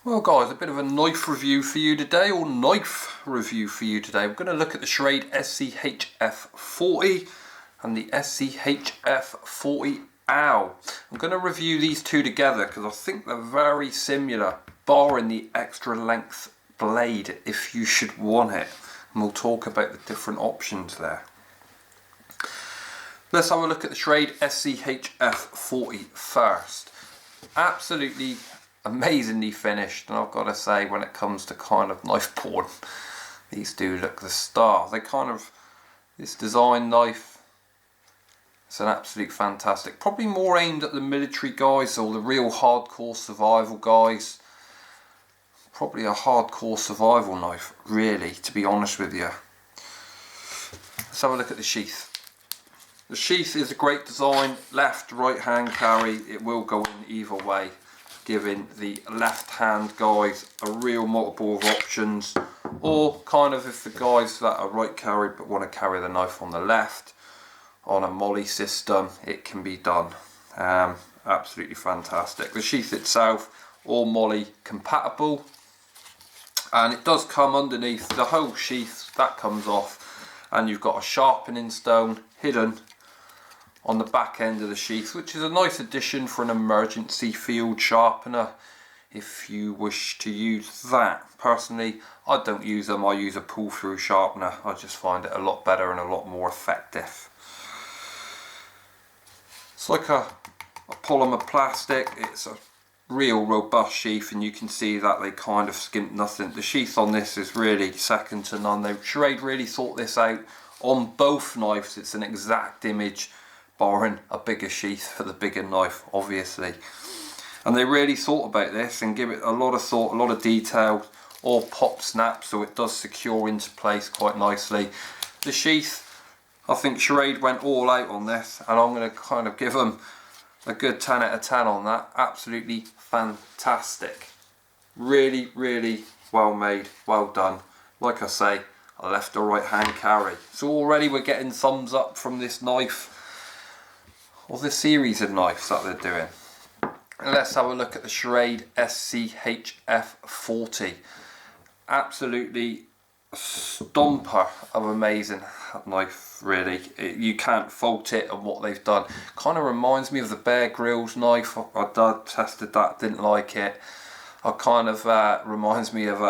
Well guys, a bit of a knife review for you today, or knife review for you today. We're going to look at the Schrade SCHF40 and the SCHF40 AND. I'm going to review these two together because I think they're very similar, barring the extra length blade if you should want it. And we'll talk about the different options there. Let's have a look at the Schrade SCHF40 first. Absolutely amazingly finished, and I've got to say, when it comes to kind of knife porn, these do look the star. They kind of, this design knife, it's an absolute fantastic, probably more aimed at the military guys or the real hardcore survival guys. Probably a hardcore survival knife, really, to be honest with you. Let's have a look at the sheath. The sheath is a great design, left, right hand carry. It will go in either way, giving the left hand guys a real multiple of options, or kind of if the guys that are right carried but want to carry the knife on the left on a molly system, it can be done. Absolutely fantastic. The sheath itself, all molly compatible, and it does come underneath the whole sheath. That comes off, and you've got a sharpening stone hidden on the back end of the sheath, which is a nice addition for an emergency field sharpener if you wish to use that. Personally, I don't use them. I use a pull-through sharpener. I just find it a lot better and a lot more effective. It's like a polymer plastic. It's a real robust sheath, and you can see that they kind of skimp nothing. The sheath on this is really second to none. Schrade really thought this out on both knives. It's an exact image, barring a bigger sheath for the bigger knife, obviously. And they really thought about this and give it a lot of thought, a lot of detail, all pop snap, so it does secure into place quite nicely. The sheath, I think Schrade went all out on this, and I'm going to kind of give them a good 10 out of 10 on that. Absolutely fantastic. Really, really well made, well done. Like I say, a left or right hand carry. So already we're getting thumbs up from this knife, or this series of knives that they're doing. And let's have a look at the Schrade SCHF40. Absolutely a stomper of amazing knife, really. You can't fault it and what they've done. Kind of reminds me of the Bear Grylls knife. I tested that, didn't like it. I kind of reminds me of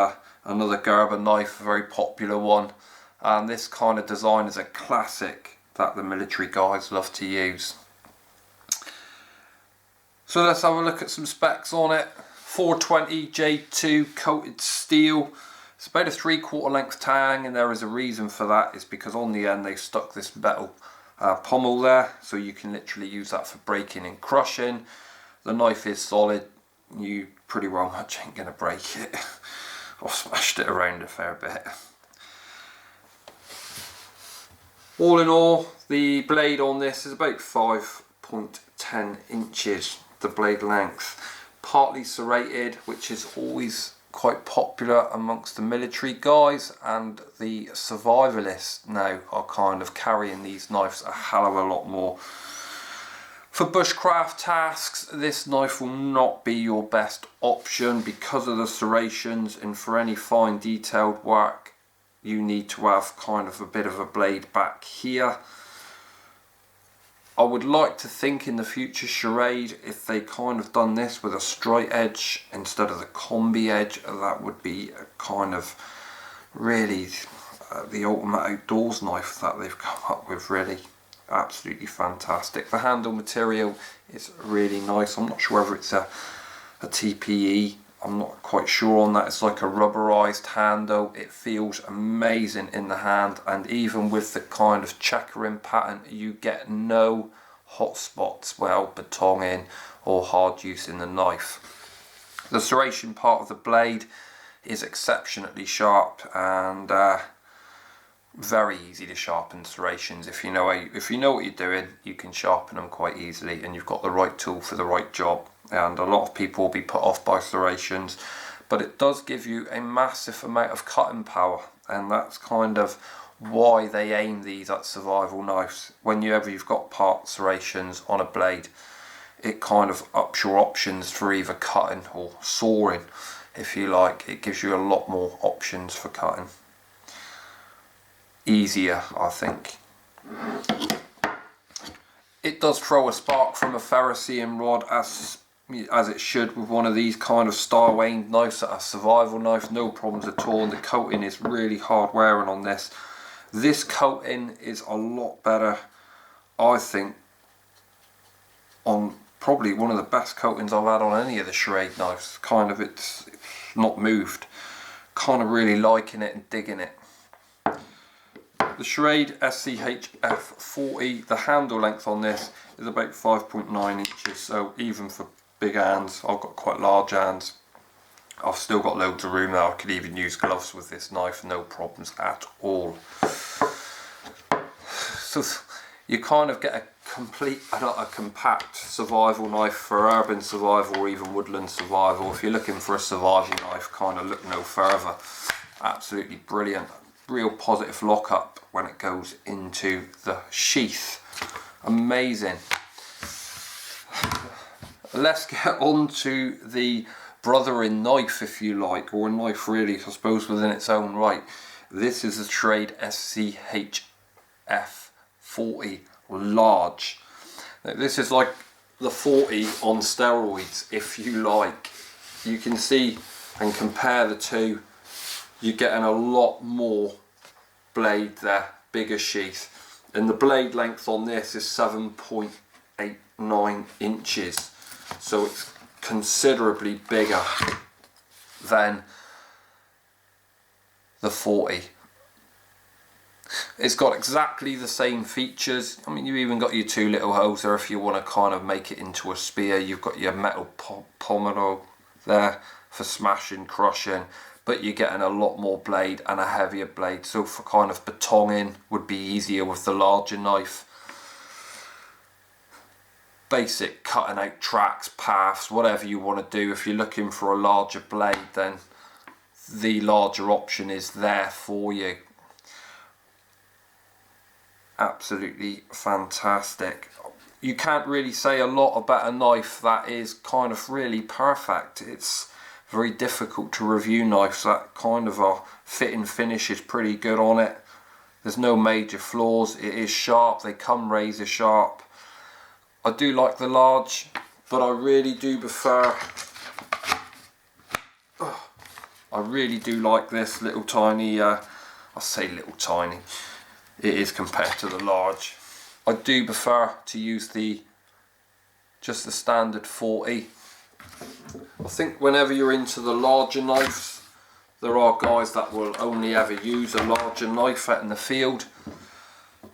another Gerber knife, a very popular one. And this kind of design is a classic that the military guys love to use. So let's have a look at some specs on it. 420 J2 coated steel. It's about a 3/4 length tang, and there is a reason for that. It's because on the end they've stuck this metal pommel there, so you can literally use that for breaking and crushing. The knife is solid. You pretty well much ain't gonna break it. I've smashed it around a fair bit. All in all, the blade on this is about 5.10 inches. The blade length, partly serrated, which is always quite popular amongst the military guys, and the survivalists now are kind of carrying these knives a hell of a lot more. For bushcraft tasks, this knife will not be your best option because of the serrations, and for any fine detailed work you need to have kind of a bit of a blade back here. I would like to think in the future, Schrade, if they kind of done this with a straight edge instead of the combi edge, that would be a kind of really the ultimate outdoors knife that they've come up with. Really absolutely fantastic. The handle material is really nice. I'm not sure whether it's a TPE. I'm not quite sure on that. It's like a rubberized handle. It feels amazing in the hand, and even with the kind of checkering pattern, you get no hot spots while batoning or hard use in the knife. The serration part of the blade is exceptionally sharp and very easy to sharpen serrations. If you know what you're doing, you can sharpen them quite easily, and you've got the right tool for the right job. And a lot of people will be put off by serrations, but it does give you a massive amount of cutting power, and that's kind of why they aim these at survival knives. Whenever you've got part serrations on a blade, it kind of ups your options for either cutting or sawing. if you like. It gives you a lot more options for cutting. Easier, I think. It does throw a spark from a ferrocerium rod as it should with one of these kind of star waned knives, a survival knife, no problems at all. And the coating is really hard wearing on this. This coating is a lot better, I think, on probably one of the best coatings I've had on any of the Schrade knives. Kind of, it's not moved. Kind of really liking it and digging it. The Schrade SCHF40, the handle length on this is about 5.9 inches, so even for big hands, I've got quite large hands, I've still got loads of room now. I could even use gloves with this knife, no problems at all. So you kind of get a compact survival knife for urban survival or even woodland survival. If you're looking for a survival knife, kind of look no further. Absolutely brilliant. Real positive lockup when it goes into the sheath. Amazing. Let's get on to the brother-in knife, if you like, or a knife really, I suppose, within its own right. This is the Schrade SCHF40 large. Now, this is like the 40 on steroids, if you like. You can see and compare the two. You're getting a lot more blade there, bigger sheath, and the blade length on this is 7.89 inches, so it's considerably bigger than the 40. It's got exactly the same features. I mean, you even got your two little holes there if you want to kind of make it into a spear. You've got your metal pommel there for smashing, crushing, but you're getting a lot more blade and a heavier blade, so for kind of batoning would be easier with the larger knife. Basic cutting out tracks, paths, whatever you want to do. If you're looking for a larger blade, then the larger option is there for you. Absolutely fantastic. You can't really say a lot about a knife that is kind of really perfect. It's very difficult to review knives that kind of are fit and finish is pretty good on it. There's no major flaws. It is sharp. They come razor sharp. I do like the large, but I really do prefer. I really do like this little tiny. I say little tiny. It is compared to the large. I do prefer to use just the standard 40. I think whenever you're into the larger knives, there are guys that will only ever use a larger knife out in the field.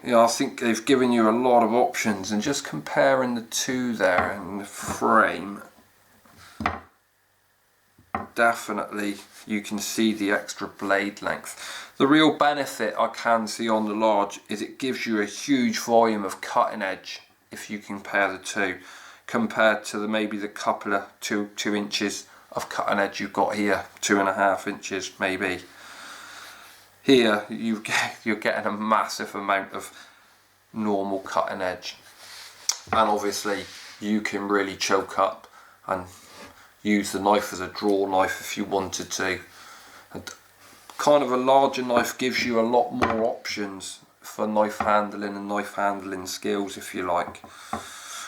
You know, I think they've given you a lot of options, and just comparing the two there in the frame, definitely you can see the extra blade length. The real benefit I can see on the large is it gives you a huge volume of cutting edge if you compare the two, compared to maybe the couple of two inches of cutting edge you've got here, 2.5 inches maybe. Here you're getting a massive amount of normal cutting edge, and obviously you can really choke up and use the knife as a draw knife if you wanted to. And kind of a larger knife gives you a lot more options for knife handling and knife handling skills, if you like.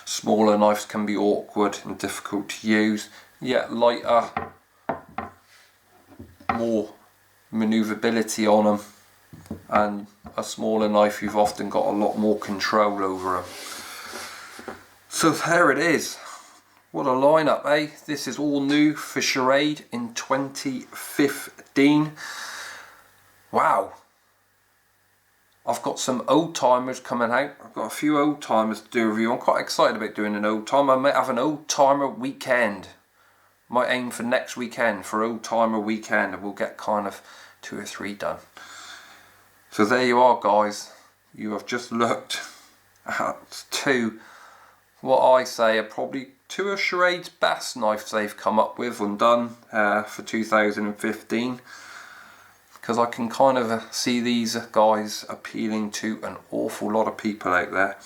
Smaller knives can be awkward and difficult to use, yet lighter, more manoeuvrability on them, and a smaller knife you've often got a lot more control over them. So there it is. What a lineup, eh? This is all new for Schrade in 2015. Wow. I've got some old timers coming out. I've got a few old timers to do a review. I'm quite excited about doing an old timer. I might have an old timer weekend. Might aim for next weekend for old timer weekend, and we'll get kind of 2 or 3 done. So there you are, guys. You have just looked at what I say are probably 2 of Schrade's best knives they've come up with and done for 2015. Because I can kind of see these guys appealing to an awful lot of people out there.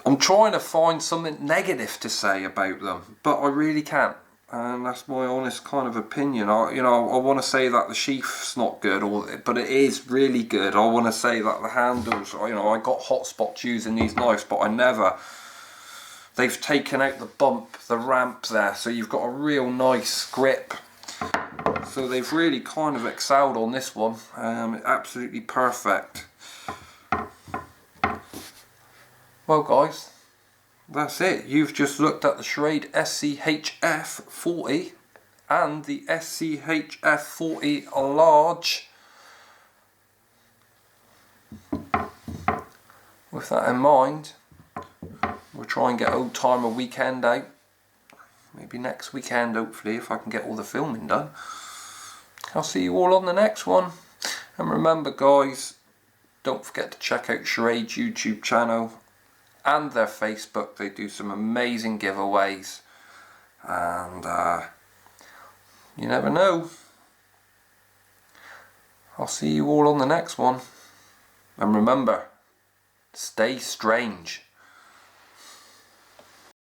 I'm trying to find something negative to say about them, but I really can't. and that's my honest kind of opinion. I want to say that the sheath's not good, but it is really good. I want to say that the handles, I got hot spots using these knives, but they've taken out the bump, the ramp there, so you've got a real nice grip. So they've really kind of excelled on this one. Absolutely perfect. Well guys, that's it. You've just looked at the Schrade SCHF40 and the SCHF40 large. With that in mind, we'll try and get Old Timer weekend out. Maybe next weekend, hopefully, if I can get all the filming done. I'll see you all on the next one. And remember guys, don't forget to check out Schrade's YouTube channel and their Facebook. They do some amazing giveaways. And you never know. I'll see you all on the next one. And remember, stay strange.